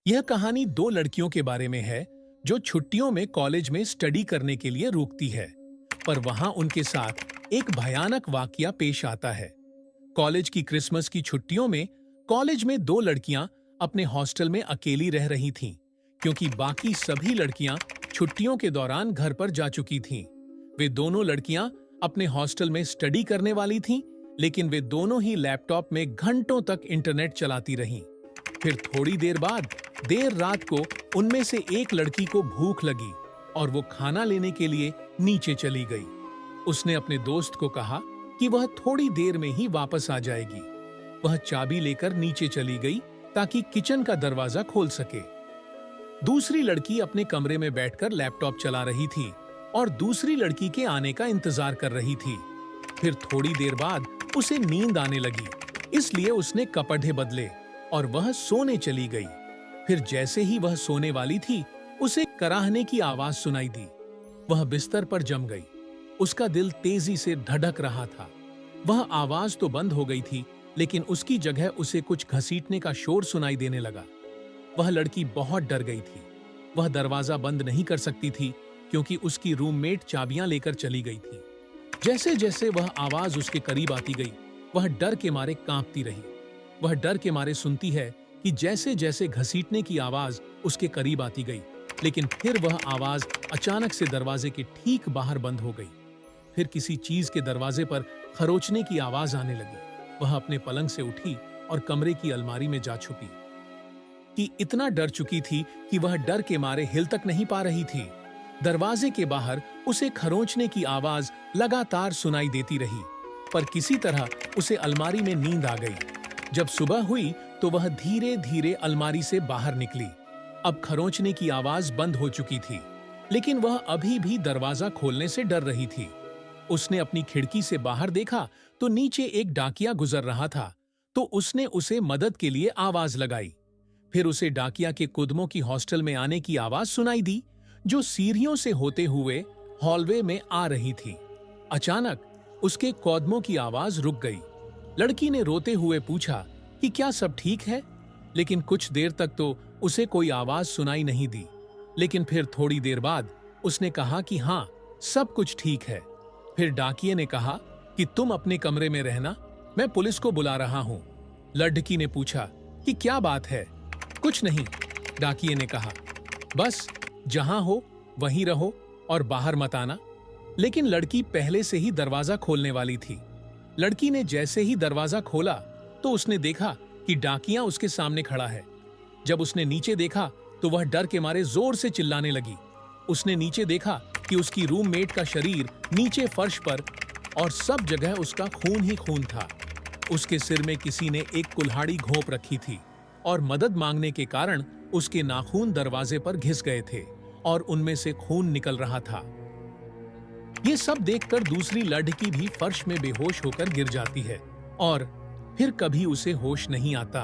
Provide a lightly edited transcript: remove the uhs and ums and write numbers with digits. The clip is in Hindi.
यह कहानी दो लड़कियों के बारे में है जो छुट्टियों में कॉलेज में स्टडी करने के लिए रुकती है, पर वहां उनके साथ एक भयानक वाकया पेश आता है। कॉलेज की क्रिसमस की छुट्टियों में कॉलेज में दो लड़कियां अपने हॉस्टल में अकेली रह रही थीं, क्योंकि बाकी सभी लड़कियां छुट्टियों के दौरान घर पर जा चुकी थीं। वे दोनों लड़कियां अपने हॉस्टल में स्टडी करने वाली थीं, लेकिन वे दोनों ही लैपटॉप में घंटों तक इंटरनेट चलाती रहीं। फिर थोड़ी देर बाद देर रात को उनमें से एक लड़की को भूख लगी और वो खाना लेने के लिए नीचे चली गई। उसने अपने दोस्त को कहा कि वह थोड़ी देर में ही वापस आ जाएगी। वह चाबी लेकर नीचे चली गई ताकि किचन का दरवाजा खोल सके। दूसरी लड़की अपने कमरे में बैठकर लैपटॉप चला रही थी और दूसरी लड़की के आने का इंतजार कर रही थी। फिर थोड़ी देर बाद उसे नींद आने लगी, इसलिए उसने कपड़े बदले और वह सोने चली गई। फिर जैसे ही वह सोने वाली थी, उसे कराहने की आवाज सुनाई दी। वह बिस्तर पर जम गई। उसका दिल तेजी से धड़क रहा था। वह आवाज तो बंद हो गई थी, लेकिन उसकी जगह उसे कुछ घसीटने का शोर सुनाई देने लगा। वह लड़की बहुत डर गई थी। वह दरवाजा बंद नहीं कर सकती थी, क्योंकि उसकी रूममेट चाबियां लेकर चली गई थी। जैसे जैसे वह आवाज उसके करीब आती गई, वह डर के मारे कांपती रही। वह डर के मारे सुनती है कि जैसे जैसे घसीटने की आवाज उसके करीब आती गई, लेकिन फिर वह आवाज अचानक से दरवाजे के ठीक बाहर बंद हो गई। फिर किसी चीज के दरवाजे पर खरोचने की आवाज आने लगी। वह अपने पलंग से उठी और कमरे की अलमारी में जा छुपी। कि इतना डर चुकी थी कि वह डर के मारे हिल तक नहीं पा रही थी। दरवाजे के बाहर उसे खरोंचने की आवाज लगातार सुनाई देती रही, पर किसी तरह उसे अलमारी में नींद आ गई। जब सुबह हुई तो वह धीरे धीरे अलमारी से बाहर निकली। अब खरोंचने की आवाज बंद हो चुकी थी, लेकिन वह अभी भी दरवाजा खोलने से डर रही थी। उसने अपनी खिड़की से बाहर देखा तो नीचे एक डाकिया गुजर रहा था, तो उसने उसे मदद के लिए आवाज लगाई। फिर उसे डाकिया के कुदमों की हॉस्टल में आने की आवाज सुनाई दी, जो सीढ़ियों से होते हुए हॉलवे में आ रही थी। अचानक उसके कदमों की आवाज रुक गई। लड़की ने रोते हुए पूछा कि क्या सब ठीक है, लेकिन कुछ देर तक तो उसे कोई आवाज सुनाई नहीं दी। लेकिन फिर थोड़ी देर बाद उसने कहा कि हाँ, सब कुछ ठीक है। फिर डाकिये ने कहा कि तुम अपने कमरे में रहना, मैं पुलिस को बुला रहा हूं। लड़की ने पूछा कि क्या बात है। कुछ नहीं, डाकिये ने कहा, बस जहां हो वहीं रहो और बाहर मत आना। लेकिन लड़की पहले से ही दरवाजा खोलने वाली थी। लड़की ने जैसे ही दरवाजा खोला तो उसने देखा कि डाकिया उसके सामने खड़ा है। जब उसने नीचे देखा तो वह डर के मारे जोर से चिल्लाने लगी। उसने नीचे देखा कि उसकी रूममेट का शरीर नीचे फर्श पर और सब जगह उसका खून ही खून था। उसके सिर में किसी ने एक कुल्हाड़ी घोंप रखी थी और मदद मांगने के कारण उसके नाखून दरवाजे पर घिस गए थे और उनमें से खून निकल रहा था। ये सब देखकर दूसरी लड़की भी फर्श में बेहोश होकर गिर जाती है और फिर कभी उसे होश नहीं आता।